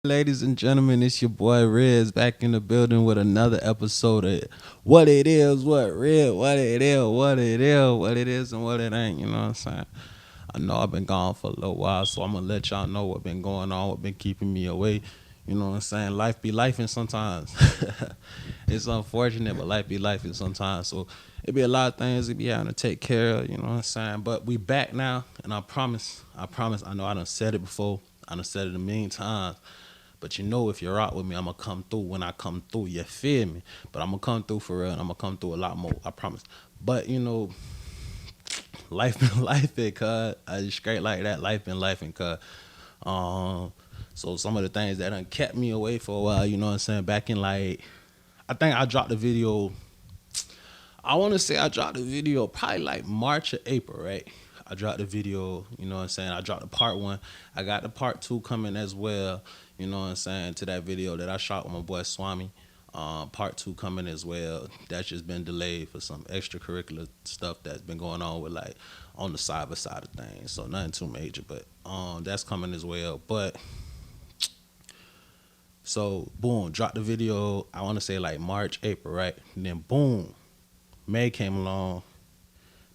Ladies and gentlemen, it's your boy Riz back in the building with another episode of What It Is, What Riz, What It Is, What It Is, What It Is, and What It Ain't. You know what I'm saying? I know I've been gone for a little while, so I'm gonna let y'all know what been going on, what been keeping me away. You know what I'm saying? Life be lifing sometimes. It's unfortunate, but life be lifing sometimes. So it be a lot of things we be having to take care of. You know what I'm saying? But we back now, and I promise. I know I done said it before. I done said it a million times. But you know, if you're out with me, I'm gonna come through when I come through. You feel me? But I'm gonna come through for real, and I'm gonna come through a lot more. I promise. But you know, life been life, cuz I just straight like that. Life been life, cuz. Um, so some of the things that done kept me away for a while. You know what I'm saying? Back in like, I think I dropped the video. I want to say I dropped the video probably like March or April, right? I dropped the video, you know what I'm saying? I dropped the part one. I got the part two coming as well, you know what I'm saying, to that video that I shot with my boy Swami. Part two coming as well. That's just been delayed for some extracurricular stuff that's been going on with like on the cyber side of things. So nothing too major, but that's coming as well. But so boom, dropped the video, I want to say like March, April, right? And then boom, May came along.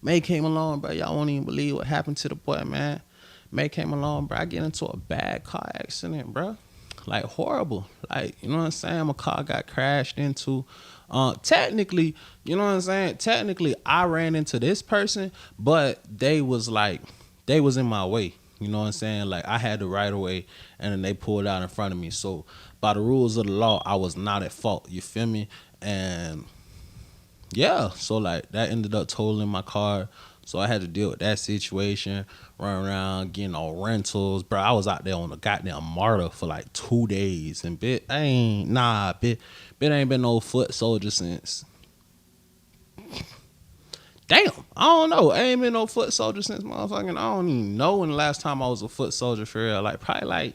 May came along, bro. Y'all won't even believe what happened to the boy, man. May came along, bro. I get into a bad car accident, bro. Like horrible. Like, you know what I'm saying? My car got crashed into. Technically, you know what I'm saying? Technically, I ran into this person, but they was in my way. You know what I'm saying? Like I had the right of way, and then they pulled out in front of me. So by the rules of the law, I was not at fault. You feel me? And yeah, so like that ended up totaling my car. So I had to deal with that situation, run around getting all rentals. Bro, I was out there on a goddamn MARTA for like 2 days. And bit ain't been no foot soldier since. Damn, I don't know. I ain't been no foot soldier since motherfucking, I don't even know when the last time I was a foot soldier for real. Like probably like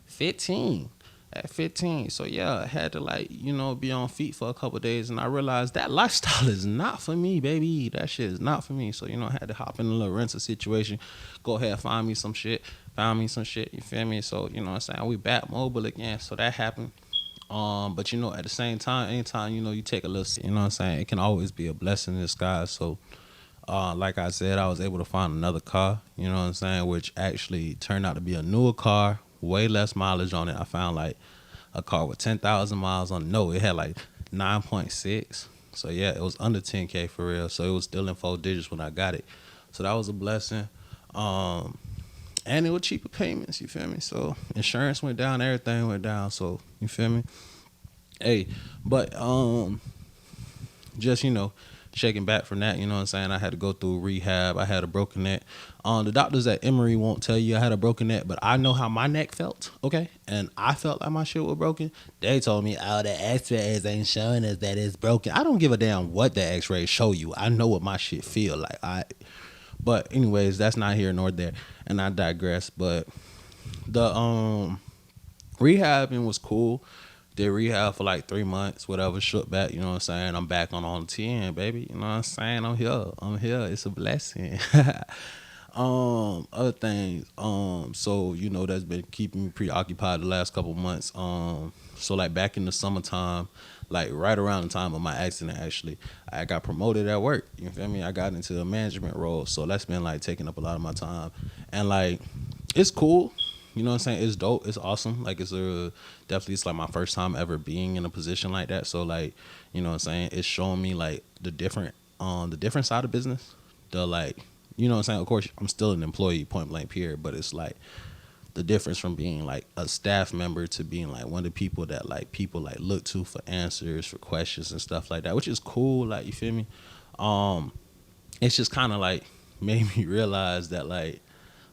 15. At 15. So yeah, I had to like, be on feet for a couple of days, and I realized that lifestyle is not for me, baby. That shit is not for me. So, I had to hop in a little rental situation, go ahead, find me some shit, you feel me? So, you know what I'm saying? We back mobile again. So that happened. But at the same time, anytime, you take a little, you know what I'm saying, it can always be a blessing in disguise. So like I said, I was able to find another car, you know what I'm saying, which actually turned out to be a newer car, way less mileage on it. I found like a car with 10,000 miles on it. No, it had like 9.6. So yeah, it was under 10K for real. So it was still in 4 digits when I got it. So that was a blessing. And it was cheaper payments, you feel me? So insurance went down, everything went down. So you feel me? Hey, but just shaking back from that, you know what I'm saying? I had to go through rehab. I had a broken neck. The doctors at Emory won't tell you I had a broken neck, but I know how my neck felt, okay? And I felt like my shit was broken. They told me, oh, the x-rays ain't showing us that it's broken. I don't give a damn what the x-rays show you. I know what my shit feel like. But anyways, that's not here nor there, and I digress. But the rehabbing was cool. Did rehab for like 3 months, whatever, shook back, you know what I'm saying? I'm back on 10, baby. You know what I'm saying? I'm here. It's a blessing. Other things, so that's been keeping me preoccupied the last couple months. So like back in the summertime, like right around the time of my accident, actually, I got promoted at work. You feel me? I got into a management role, so that's been like taking up a lot of my time, and like it's cool. You know what I'm saying? It's dope. It's awesome. Like definitely it's like my first time ever being in a position like that. So like, you know what I'm saying? It's showing me like the different side of business. The like, you know what I'm saying? Of course, I'm still an employee, point blank period, but it's like the difference from being like a staff member to being like one of the people that like people like look to for answers, for questions and stuff like that, which is cool. Like, you feel me? It's just kind of like made me realize that like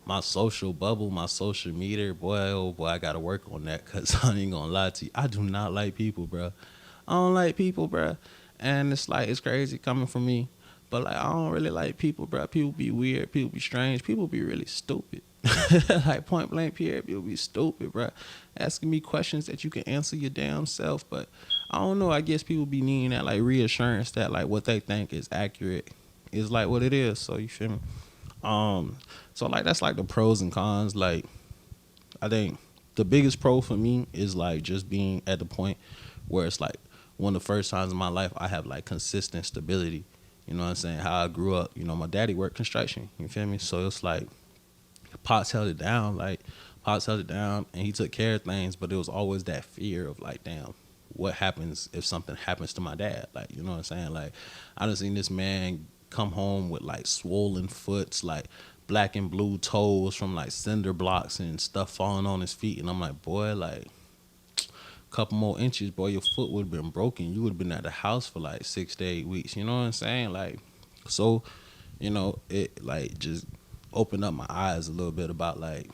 my social bubble, my social meter, boy, oh boy, I gotta work on that, because I ain't gonna lie to you. I do not like people, bro. I don't like people, bro. And it's like, it's crazy coming from me, but like, I don't really like people, bro. People be weird, people be strange, people be really stupid. Like, point blank period, people be stupid, bro. Asking me questions that you can answer your damn self, but I don't know, I guess people be needing that like reassurance that like what they think is accurate is like what it is. So you feel me? So like that's like the pros and cons. Like I think the biggest pro for me is like just being at the point where it's like one of the first times in my life I have like consistent stability. You know what I'm saying? How I grew up, you know, my daddy worked construction. You feel me? So it's like Pops held it down, like Pops held it down, and he took care of things. But it was always that fear of like, damn, what happens if something happens to my dad? Like, you know what I'm saying? Like, I done seen this man come home with like swollen foots, like black and blue toes from like cinder blocks and stuff falling on his feet, and I'm like, boy, like couple more inches, boy, your foot would have been broken. You would have been at the house for like 6 to 8 weeks. You know what I'm saying? Like, so, you know, it like just opened up my eyes a little bit about like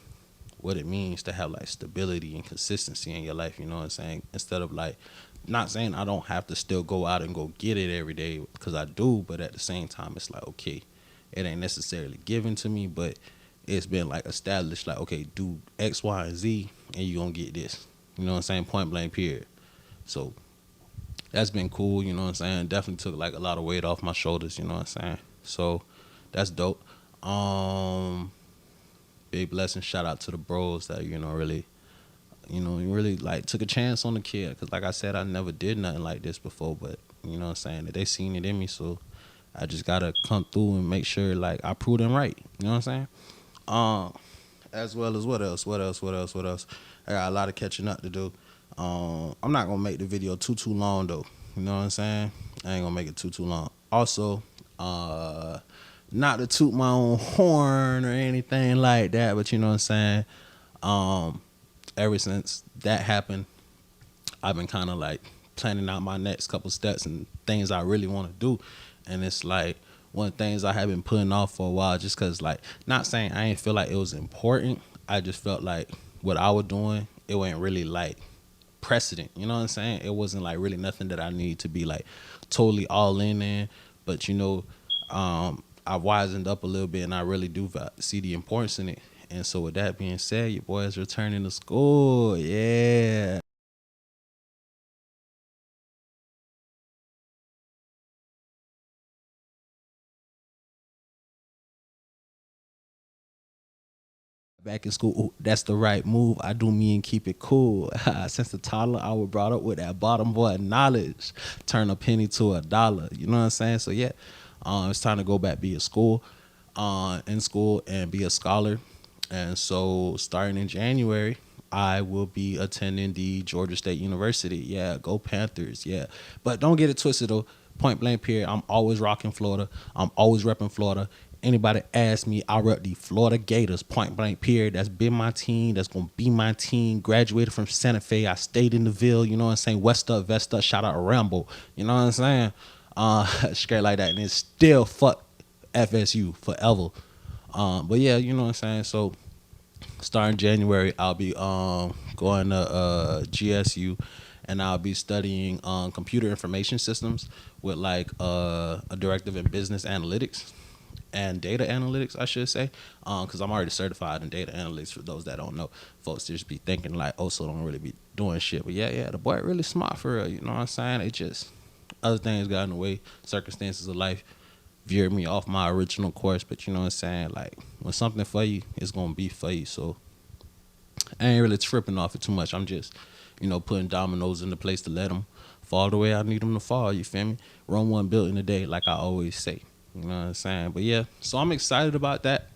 what it means to have like stability and consistency in your life. You know what I'm saying? Instead of like, not saying I don't have to still go out and go get it every day, because I do, but at the same time, it's like, okay, it ain't necessarily given to me, but it's been like established, like, okay, do X, Y, and Z, and you're gonna get this. You know what I'm saying? Point blank, period. So that's been cool. You know what I'm saying? Definitely took like a lot of weight off my shoulders. You know what I'm saying? So that's dope. Um, Big blessing. Shout out to the bros that really like took a chance on the kid. Because like I said, I never did nothing like this before. But you know what I'm saying? That they seen it in me, so I just gotta come through and make sure like I prove them right. You know what I'm saying? Um, as well as what else? What else? What else? What else? I got a lot of catching up to do. I'm not gonna make the video too long though. You know what I'm saying? I ain't gonna make it too long. Also, uh, not to toot my own horn or anything like that, but you know what I'm saying. Um, Ever since that happened, I've been kind of like planning out my next couple steps and things I really want to do, and it's like one of the things I have been putting off for a while, just cause like, not saying I ain't feel like it was important. I just felt like what I was doing, it wasn't really like precedent. You know what I'm saying? It wasn't like really nothing that I need to be like totally all in. But you know, I wisened up a little bit, and I really do see the importance in it. And so with that being said, your boy is returning to school. Yeah. Back in school, ooh, that's the right move. I do me and keep it cool. Since a toddler, I was brought up with that bottom boy knowledge. Turn a penny to a dollar. You know what I'm saying? So yeah, it's time to go back be a school, in school and be a scholar. And so starting in January, I will be attending the Georgia State University. Yeah, go Panthers. Yeah, but don't get it twisted though. Point blank period. I'm always rocking Florida. I'm always repping Florida. Anybody ask me, I rep the Florida Gators. Point blank period. That's been my team. That's gonna be my team. Graduated from Santa Fe. I stayed in the Ville. You know what I'm saying? West up, Vest up. Shout out Rambo. You know what I'm saying? Straight like that, and it's still fuck FSU forever. But yeah, you know what I'm saying. So starting January, I'll be going to GSU, and I'll be studying computer information systems with like a directive in business analytics and data analytics, I should say, because I'm already certified in data analytics. For those that don't know, folks just be thinking like, oh, so don't really be doing shit. But yeah, the boy really smart for real. You know what I'm saying? It just other things got in the way, circumstances of life veered me off my original course. But you know what I'm saying? Like when something for you, it's gonna be for you. So I ain't really tripping off it too much. I'm just, you know, putting dominoes into place to let them fall the way I need them to fall. You feel me? Run one building a day, like I always say. You know what I'm saying? But yeah, so I'm excited about that.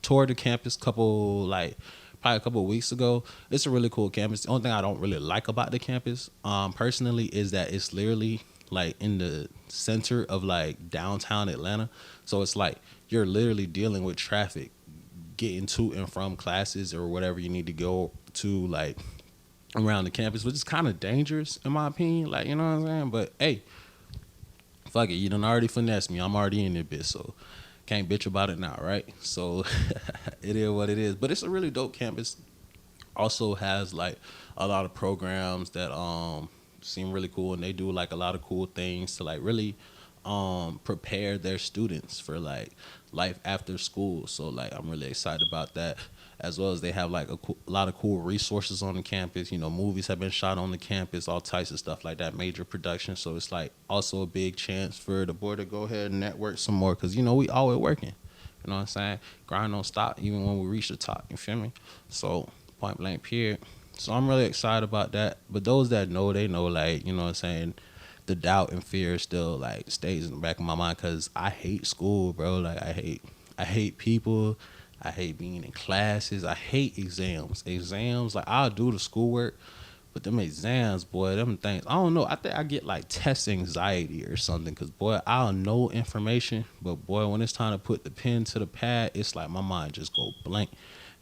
Toured the campus probably a couple of weeks ago. It's a really cool campus. The only thing I don't really like about the campus, personally, is that it's literally like in the center of like downtown Atlanta. So it's like you're literally dealing with traffic getting to and from classes or whatever you need to go to, like around the campus, which is kind of dangerous in my opinion. Like, you know what I'm saying? But hey, fuck it, you done already finessed me. I'm already in this bitch, so can't bitch about it now, right? So it is what it is. But it's a really dope campus. Also has like a lot of programs that seem really cool, and they do like a lot of cool things to like really prepare their students for like life after school. So like I'm really excited about that, as well as they have like a lot of cool resources on the campus. You know, movies have been shot on the campus, all types of stuff like that, major production. So it's like also a big chance for the boy to go ahead and network some more, because you know we always working. You know what I'm saying? Grind don't stop even when we reach the top. You feel me? So point blank period. So I'm really excited about that. But those that know, they know, like, you know what I'm saying, the doubt and fear still like stays in the back of my mind because I hate school, bro. Like I hate people. I hate being in classes. I hate exams. Exams, like I'll do the schoolwork, but them exams, boy, them things. I don't know. I think I get like test anxiety or something. Cause boy, I'll know information, but boy, when it's time to put the pen to the pad, it's like my mind just go blank.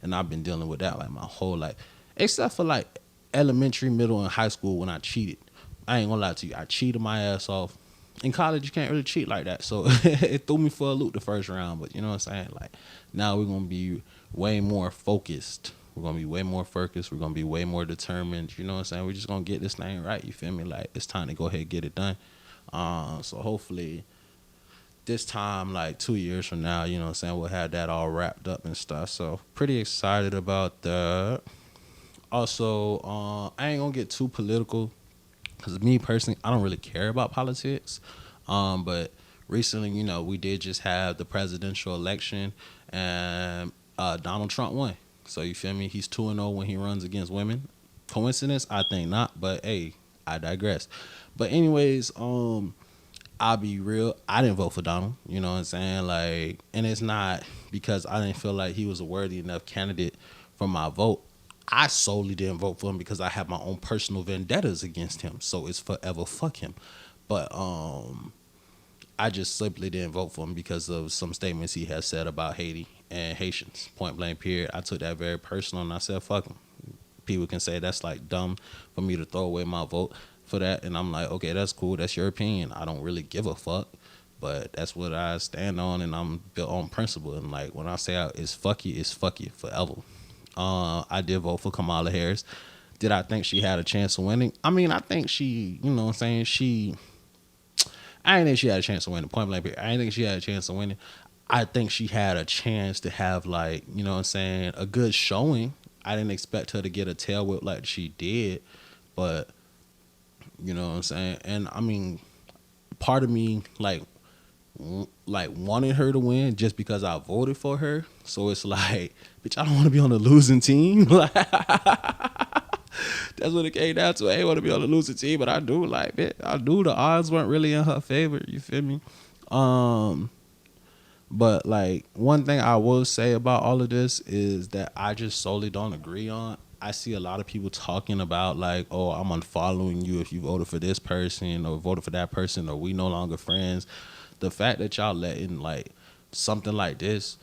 And I've been dealing with that like my whole life, except for like elementary, middle, and high school when I cheated. I ain't gonna lie to you. I cheated my ass off. In college, you can't really cheat like that. So it threw me for a loop the first round. But you know what I'm saying? Like now we're gonna be way more focused. We're gonna be way more focused. We're gonna be way more determined. You know what I'm saying? We're just gonna get this thing right. You feel me? Like it's time to go ahead and get it done. So hopefully this time, like 2 years from now, you know what I'm saying, we'll have that all wrapped up and stuff. So pretty excited about that. Also, I ain't gonna get too political because me personally, I don't really care about politics. But recently, you know, we did just have the presidential election, and Donald Trump won. So you feel me? He's 2-0 when he runs against women. Coincidence? I think not. But hey, I digress. But anyways, I'll be real. I didn't vote for Donald. You know what I'm saying? Like, and it's not because I didn't feel like he was a worthy enough candidate for my vote. I solely didn't vote for him because I have my own personal vendettas against him. So it's forever fuck him. But I just simply didn't vote for him because of some statements he has said about Haiti and Haitians. Point blank period. I took that very personal and I said fuck him. People can say that's like dumb for me to throw away my vote for that, and I'm like, okay, that's cool. That's your opinion. I don't really give a fuck. But that's what I stand on, and I'm built on principle. And like when I say it's fuck you forever. I did vote for Kamala Harris. Did I think she had a chance of winning? I mean, I think she, you know what I'm saying, I didn't think she had a chance of winning. Point blank. I didn't think she had a chance of winning. I think she had a chance to have, like, you know what I'm saying, a good showing. I didn't expect her to get a tail whip like she did, but you know what I'm saying. And I mean, part of me like wanted her to win just because I voted for her. So it's like, bitch, I don't want to be on the losing team. Like, that's what it came down to. I ain't want to be on the losing team, but I do. Like, bitch, I do. The odds weren't really in her favor. You feel me? But like one thing I will say about all of this is that I just solely don't agree on. I see a lot of people talking about like, oh, I'm unfollowing you if you voted for this person or voted for that person or we no longer friends. The fact that y'all letting like something like this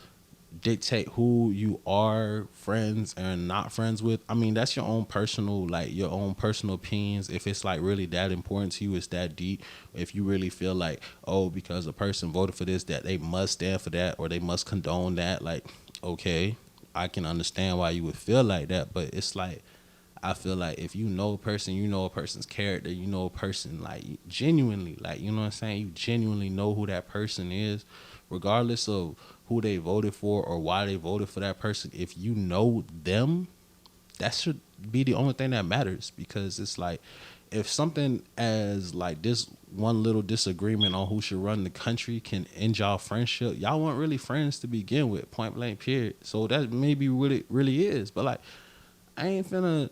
dictate who you are friends and not friends with, I mean, that's your own personal, like your own personal opinions. If it's like really that important to you, it's that deep. If you really feel like, oh, because a person voted for this, that they must stand for that or they must condone that, like, okay, I can understand why you would feel like that. But it's like, I feel like if you know a person, you know a person's character, you know a person like genuinely, like, you know what I'm saying, you genuinely know who that person is, regardless of who they voted for or why they voted for that person. If you know them, that should be the only thing that matters. Because it's like, if something as like this one little disagreement on who should run the country can end y'all friendship, y'all weren't really friends to begin with, point blank period. So that maybe really really is. But like, I ain't finna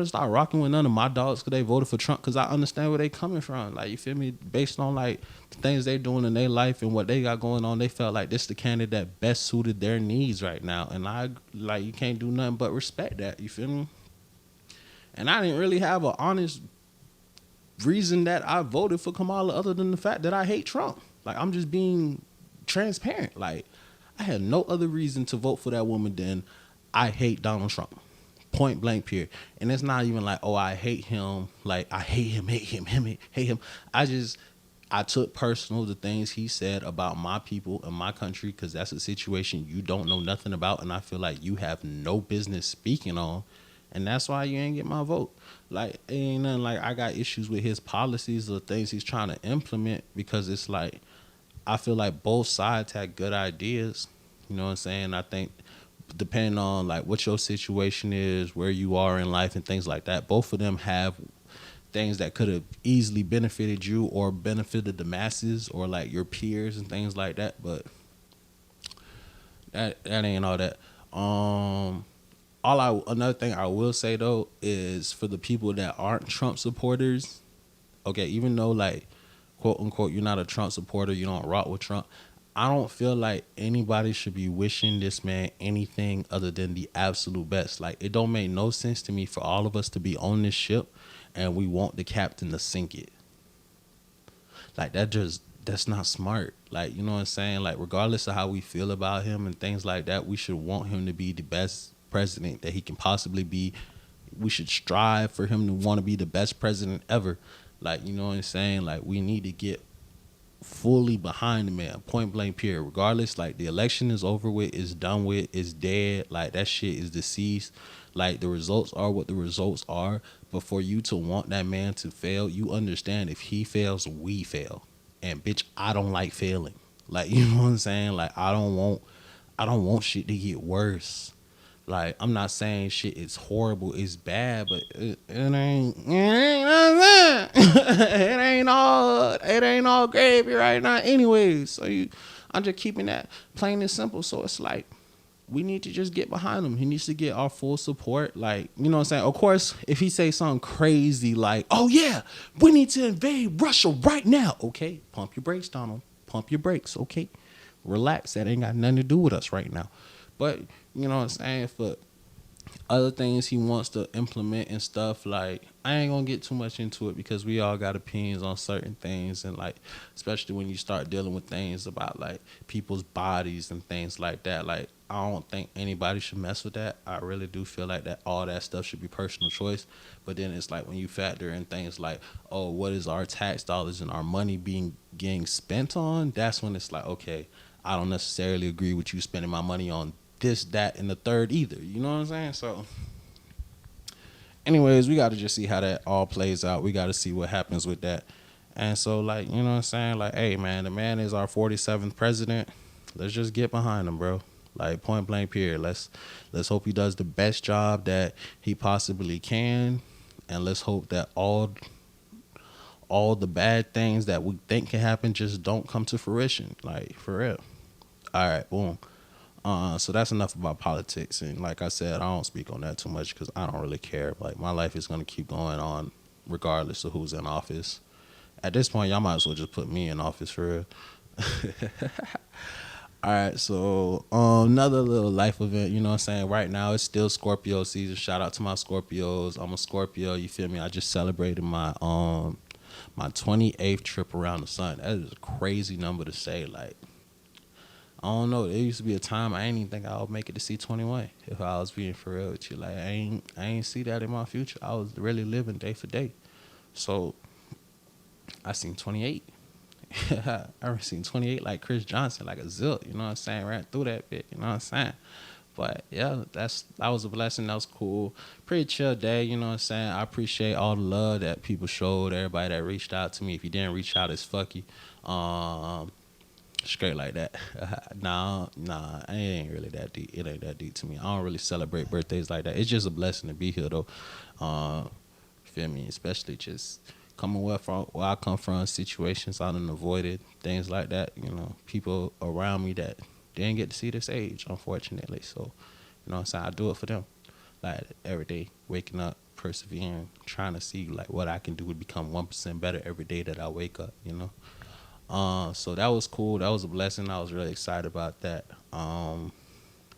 start rocking with none of my dogs because they voted for Trump, because I understand where they coming from. Like, you feel me? Based on like the things they doing in their life and what they got going on, they felt like this the candidate that best suited their needs right now. And I like, you can't do nothing but respect that. You feel me? And I didn't really have an honest reason that I voted for Kamala other than the fact that I hate Trump. Like, I'm just being transparent. Like, I had no other reason to vote for that woman than I hate Donald Trump. Point blank period. And it's not even like, oh, I hate him. Like, I hate him. I took personal the things he said about my people and my country, because that's a situation you don't know nothing about, and I feel like you have no business speaking on. And that's why you ain't get my vote. Like, it ain't nothing like I got issues with his policies or things he's trying to implement, because it's like, I feel like both sides had good ideas. You know what I'm saying? I think depending on like what your situation is, where you are in life and things like that, both of them have things that could have easily benefited you or benefited the masses or like your peers and things like that. But that ain't all that. Another thing I will say though is for the people that aren't Trump supporters, okay, even though like quote unquote you're not a Trump supporter, you don't rock with Trump, I don't feel like anybody should be wishing this man anything other than the absolute best. Like it don't make no sense to me for all of us to be on this ship and we want the captain to sink it. Like that's not smart. Like, you know what I'm saying? Like regardless of how we feel about him and things like that, we should want him to be the best president that he can possibly be. We should strive for him to want to be the best president ever. Like, you know what I'm saying? Like we need to get fully behind the man, point blank period. Regardless, like the election is over with, it's done with, it's dead. Like that shit is deceased. Like the results are what the results are. But for you to want that man to fail, you understand if he fails, we fail. And bitch, I don't like failing. Like, you know what I'm saying? Like I don't want shit to get worse. Like I'm not saying shit is horrible, it's bad, but it ain't it ain't all gravy right now anyways. So I'm just keeping that plain and simple. So it's like we need to just get behind him. He needs to get our full support. Like, you know what I'm saying? Of course, if he say something crazy like, oh yeah, we need to invade Russia right now. Okay, pump your brakes, Donald. Pump your brakes, okay? Relax. That ain't got nothing to do with us right now. But, you know what I'm saying? For other things he wants to implement and stuff, like, I ain't gonna get too much into it because we all got opinions on certain things, and like especially when you start dealing with things about like people's bodies and things like that. Like I don't think anybody should mess with that. I really do feel like that all that stuff should be personal choice. But then it's like when you factor in things like, oh, what is our tax dollars and our money getting spent on, that's when it's like, okay, I don't necessarily agree with you spending my money on this, that, and the third either. You know what I'm saying? So anyways, we got to just see how that all plays out. We got to see what happens with that. And so, like, you know what I'm saying? Like, hey, man, the man is our 47th president. Let's just get behind him, bro. Like, point blank period. Let's hope he does the best job that he possibly can. And let's hope that all the bad things that we think can happen just don't come to fruition. Like, for real. All right, boom. So that's enough about politics. And like I said, I don't speak on that too much because I don't really care. Like my life is going to keep going on regardless of who's in office. At this point, y'all might as well just put me in office for real. All right, so another little life event, you know what I'm saying? Right now, it's still Scorpio season. Shout out to my Scorpios. I'm a Scorpio, you feel me? I just celebrated my 28th trip around the sun. That is a crazy number to say, like, I don't know. There used to be a time I ain't even think I would make it to see 21. If I was being for real with you, like I ain't see that in my future. I was really living day for day. So I seen 28. I seen 28 like Chris Johnson, like a zilt. You know what I'm saying? Ran through that bit. You know what I'm saying? But yeah, that was a blessing. That was cool. Pretty chill day. You know what I'm saying? I appreciate all the love that people showed. Everybody that reached out to me. If you didn't reach out, it's fuck you. Straight like that. Nah, it ain't really that deep. It ain't that deep to me. I don't really celebrate birthdays like that. It's just a blessing to be here though. Feel me? Especially just coming where I come from, situations I done avoided, things like that. You know, people around me that didn't get to see this age, unfortunately. So, you know what I'm saying? I do it for them. Like every day, waking up, persevering, trying to see like what I can do to become 1% better every day that I wake up, you know? So that was cool. That was a blessing. I was really excited about that.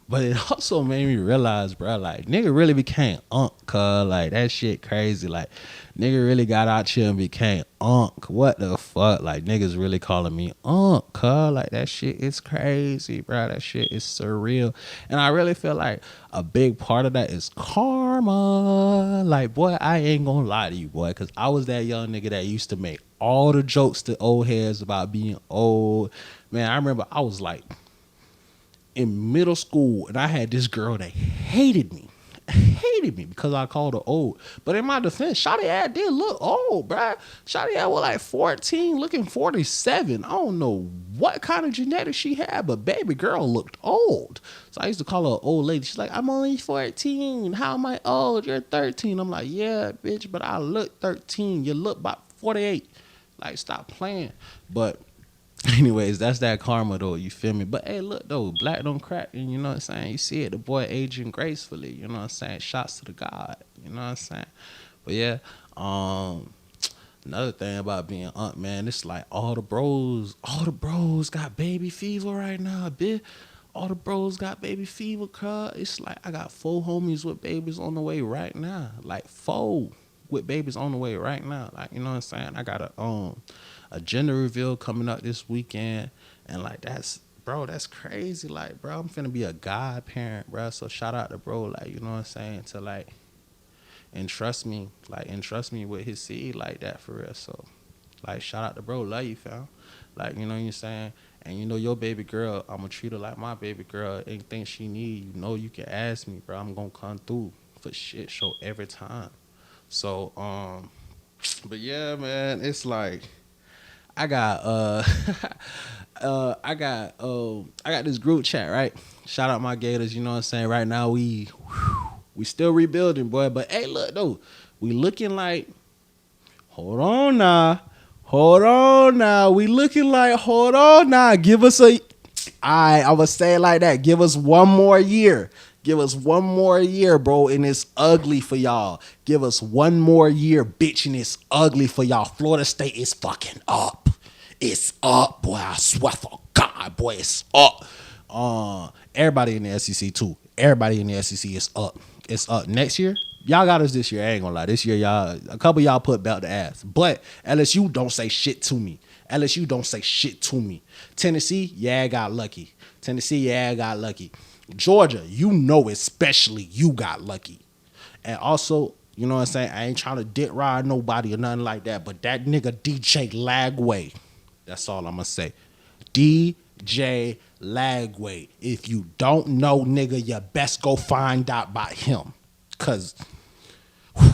But it also made me realize, bro, like, nigga really became unk, cuz, like, that shit crazy. Like, nigga really got out here and became unk. What the fuck? Like, niggas really calling me unk, cuz, like, that shit is crazy, bro. That shit is surreal. And I really feel like a big part of that is karma. Like, boy, I ain't gonna lie to you, boy, because I was that young nigga that used to make all the jokes to old heads about being old. Man, I remember I was like, in middle school, and I had this girl that hated me because I called her old. But in my defense, Shawty ass did look old, bruh. Shawty ass was like 14, looking 47. I don't know what kind of genetics she had, but baby girl looked old. So I used to call her an old lady. She's like, I'm only 14. How am I old? You're 13. I'm like, yeah, bitch, but I look 13. You look about 48. Like, stop playing. But Anyways, that's that karma though, you feel me? But hey, look though, black don't crack, and you know what I'm saying? You see it, the boy aging gracefully, you know what I'm saying? Shots to the God, you know what I'm saying? But yeah, um, another thing about being aunt, man, it's like all the bros got baby fever right now, bitch. All the bros got baby fever, cuz. It's like I got 4 homies with babies on the way right now. Like 4 with babies on the way right now. Like, you know what I'm saying? I got a gender reveal coming up this weekend. And like that's crazy. Like, bro, I'm finna be a godparent, bro. So shout out to bro, like, you know what I'm saying, to like entrust me with his seed like that for real. So like shout out to bro, love you, fam. Like, you know what you're saying? And you know your baby girl, I'ma treat her like my baby girl. Anything she need, you know you can ask me, bro. I'm gonna come through for shit show every time. So but yeah, man, it's like I got I got this group chat, right? Shout out my Gators, you know what I'm saying? Right now we still rebuilding, boy. But hey, look though, we looking like hold on now. Hold on now. We looking like hold on now. Give us a I was saying like that. Give us one more year. Give us one more year, bro, and it's ugly for y'all. Give us one more year, bitch, and it's ugly for y'all. Florida State is fucking up. It's up, boy. I swear for God, boy, it's up. Everybody in the SEC too. Everybody in the SEC is up. It's up. Next year, y'all got us this year. I ain't gonna lie. This year, y'all, a couple of y'all put belt to ass. But LSU don't say shit to me. LSU don't say shit to me. Tennessee, yeah, I got lucky. Tennessee, yeah, I got lucky. Georgia, you know, especially you got lucky. And also, you know what I'm saying? I ain't trying to dick ride nobody or nothing like that. But that nigga DJ Lagway, that's all I'm gonna say. DJ Lagway. If you don't know, nigga, you best go find out about him. Cause I'm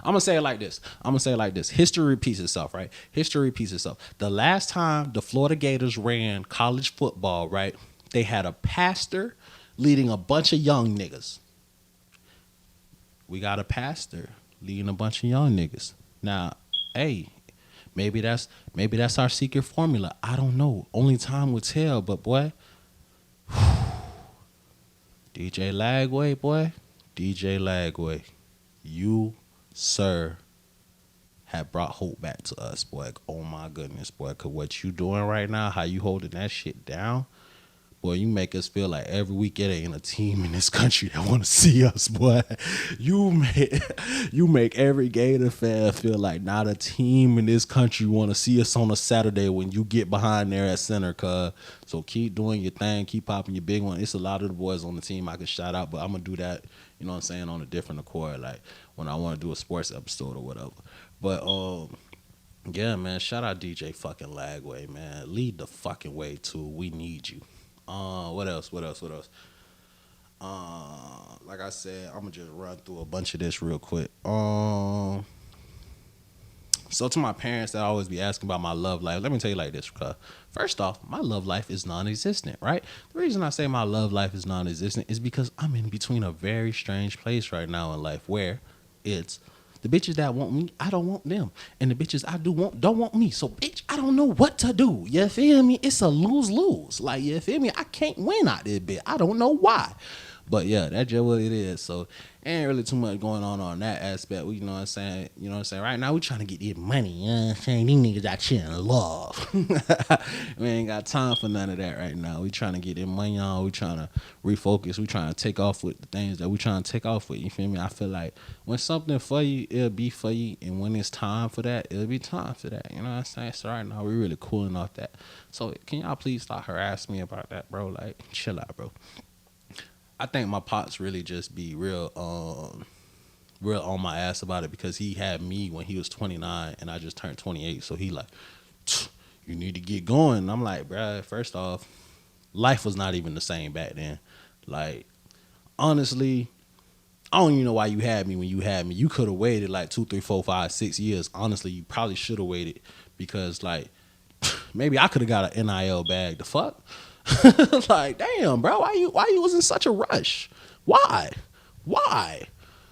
gonna say it like this. History repeats itself, right? History repeats itself. The last time the Florida Gators ran college football, right? They had a pastor leading a bunch of young niggas. We got a pastor leading a bunch of young niggas. Now, hey, maybe that's our secret formula. I don't know. Only time will tell. But boy, DJ Lagway, boy, DJ Lagway, you, sir, have brought hope back to us, boy. Oh my goodness, boy. Cause what you doing right now, how you holding that shit down, boy, you make us feel like every week it ain't a team in this country that want to see us, boy. You make every Gator fan feel like not a team in this country want to see us on a Saturday when you get behind there at center, cuz. So keep doing your thing, keep popping your big one. It's a lot of the boys on the team I can shout out, but I'm gonna do that, you know what I'm saying, on a different accord, like when I want to do a sports episode or whatever. But yeah, man, shout out DJ fucking Lagway, man. Lead the fucking way too. We need you. What else? Like I said, I'm gonna just run through a bunch of this real quick. So to my parents that always be asking about my love life, let me tell you like this, cuz first off, my love life is non-existent, right? The reason I say my love life is non-existent is because I'm in between a very strange place right now in life where it's the bitches that want me, I don't want them. And the bitches I do want don't want me. So bitch, I don't know what to do. You feel me? It's a lose-lose. Like, you feel me? I can't win out this bitch. I don't know why. But yeah, that's just what it is. So ain't really too much going on that aspect. You know what I'm saying? You know what I'm saying? Right now we trying to get this money. You know what I'm saying? These niggas out here in love. We ain't got time for none of that right now. We trying to get this money on. We trying to refocus. We trying to take off with the things that we trying to take off with. You feel me? I feel like when something for you, it'll be for you. And when it's time for that, it'll be time for that. You know what I'm saying? So right now we really cooling off that. So can y'all please stop harassing me about that, bro? Like, chill out, bro. I think my pops really just be real on my ass about it because he had me when he was 29 and I just turned 28. So he like, you need to get going. And I'm like, bruh, first off, life was not even the same back then. Like, honestly, I don't even know why you had me when you had me. You could have waited like 2, 3, 4, 5, 6 years. Honestly, you probably should have waited because like maybe I could have got an NIL bag. The fuck? Like, damn, bro, why you was in such a rush? Why,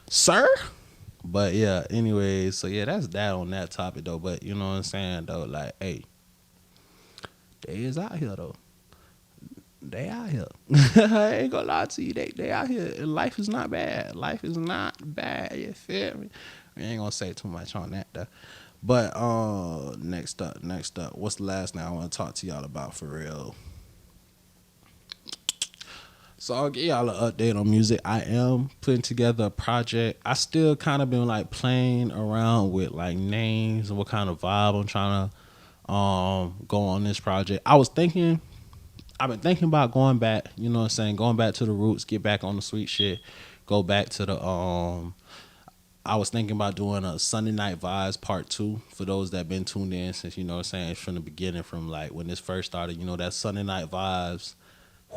sir? But yeah, anyways, so yeah, that's that on that topic though. But you know what I'm saying though, like, hey, They is out here though. They out here. I ain't gonna lie to you. They out here. And life is not bad. Life is not bad. You feel me? We ain't gonna say too much on that though. But next up. What's the last thing I want to talk to y'all about for real? So I'll give y'all an update on music. I am putting together a project. I still kind of been like playing around with like names and what kind of vibe I'm trying to go on this project. I've been thinking about going back, you know what I'm saying, going back to the roots, get back on the sweet shit, go back to the I was thinking about doing a Sunday Night Vibes part 2 for those that been tuned in since, you know what I'm saying, from the beginning, from like when this first started, you know, that Sunday Night Vibes.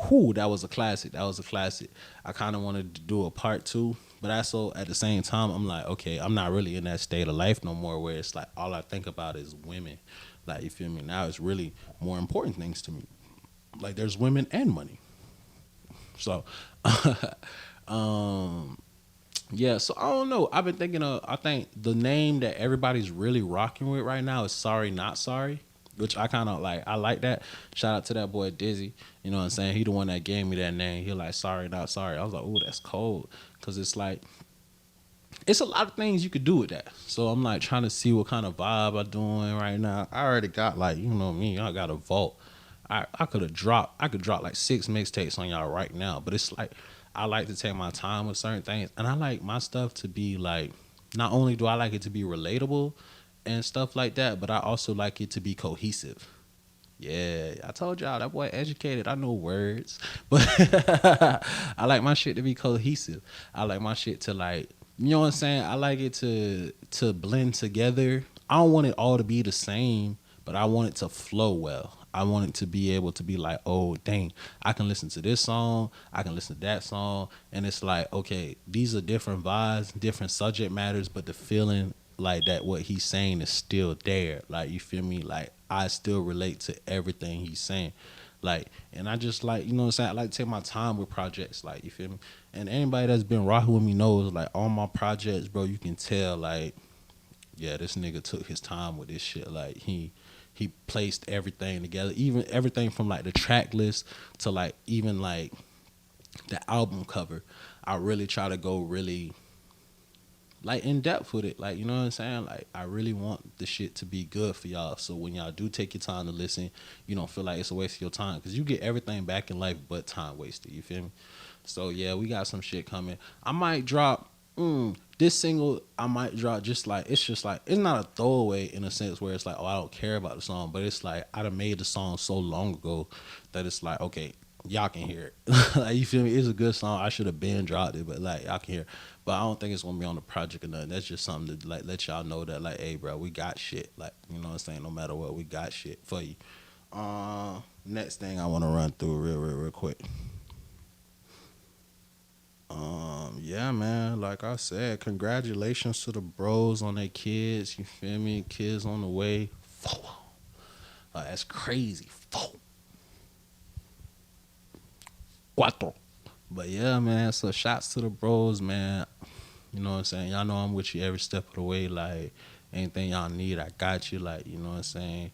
Whew, that was a classic. I kind of wanted to do a part 2, but also at the same time, I'm like, okay, I'm not really in that state of life no more where it's like all I think about is women. Like, you feel me? Now it's really more important things to me. Like, there's women and money. So, yeah, so I don't know. I've been thinking I think the name that everybody's really rocking with right now is Sorry Not Sorry, which I kind of like. I like that. Shout out to that boy Dizzy. You know what I'm saying? He the one that gave me that name. He like Sorry Not Sorry. I was like, ooh, that's cold. Because it's like, it's a lot of things you could do with that. So I'm like trying to see what kind of vibe I'm doing right now. I already got like, you know me, I got a vault. I could drop like 6 mixtapes on y'all right now. But it's like, I like to take my time with certain things. And I like my stuff to be like, not only do I like it to be relatable and stuff like that, but I also like it to be cohesive. Yeah, I told y'all that boy educated. I know words, but I like my shit to be cohesive. I like my shit to like, you know what I'm saying? I like it to blend together. I don't want it all to be the same, but I want it to flow well. I want it to be able to be like, oh, dang, I can listen to this song, I can listen to that song, and it's like, okay, these are different vibes, different subject matters, but the feeling like that what he's saying is still there. Like, you feel me? Like, I still relate to everything he's saying. Like, and I just like, you know what I'm saying? I like to take my time with projects, like, you feel me? And anybody that's been rocking with me knows, like, all my projects, bro, you can tell, like, yeah, this nigga took his time with this shit. Like, he placed everything together, even everything from like the track list to like even like the album cover. I really try to go really like in depth with it. Like, you know what I'm saying? Like, I really want the shit to be good for y'all. So when y'all do take your time to listen, you don't feel like it's a waste of your time, because you get everything back in life but time wasted. You feel me? So yeah, we got some shit coming. I might drop this single. I might drop just like, it's just like, it's not a throwaway in a sense where it's like, oh, I don't care about the song, but it's like I done made the song so long ago that it's like, okay, y'all can hear it. Like, you feel me? It's a good song. I should have been dropped it, but like, y'all can hear it. But I don't think it's gonna be on the project or nothing. That's just something to like let y'all know that like, hey, bro, we got shit. Like, you know what I'm saying? No matter what, we got shit for you. Next thing I want to run through real quick. Yeah, man, like I said, congratulations to the bros on their kids. You feel me? Kids on the way. That's crazy. 4. But yeah, man, so shouts to the bros, man. You know what I'm saying? Y'all know I'm with you every step of the way. Like, anything y'all need, I got you. Like, you know what I'm saying?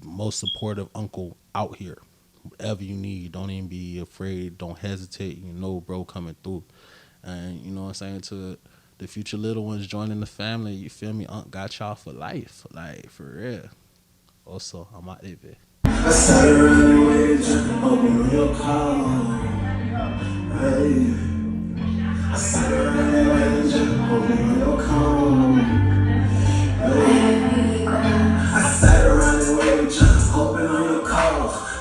Most supportive uncle out here. Whatever you need, don't even be afraid. Don't hesitate. You know, bro, coming through. And you know what I'm saying? To the future little ones joining the family, you feel me? Unc got y'all for life. Like, for real. Also, I'm out there, bitch. I started running with you, open your car. Hey. I started running with you, open your car. Hey. I started running with you, open on your car.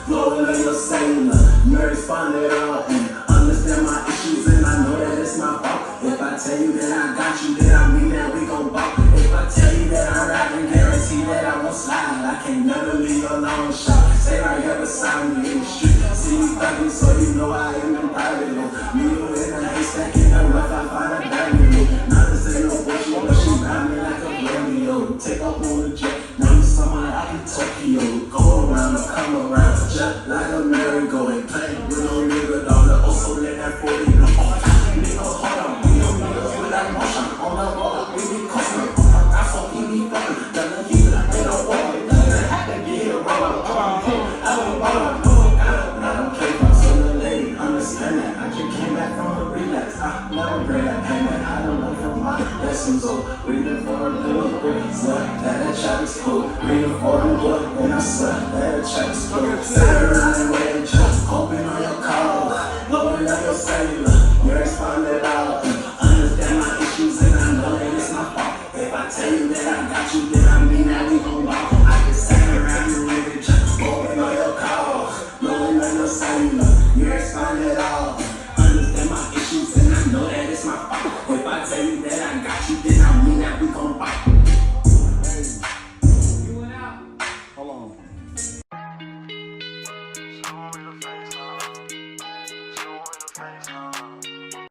Blowing on your cellular, you responded all and understand my issues, and I know that it's my fault. If I tell you that I got you, then I mean that we gon' bop. If I tell you that I rap and guarantee that I won't slide, I can't never leave you alone. Shot, stay right here beside me in the street. See me thugging, so you know I am in private. Needle in a haystack in the rough, I find a diamond. Not to say no bullshit, but she ride me like a rodeo. Take off on the jet, now you somewhere out in Tokyo. Go around or come around, just like a merry-go. Ain't playing with no nigga, dog. The oso let that 40 go. Nigga, hold on, we don't niggas with that motion. On the road, we be custom. I saw he be fucking, got the heat, they don't walk it. Had to get here, roll. some dope. Reading for a little bit, swear that track is cool. Reading for a book, and I swear that track is cool. Saturday red just hoping on your call, blowing up your cellular. You responded out. Understand my issues, and I know that it's my fault. If I tell you that I got you, then I mean that we gon' walk.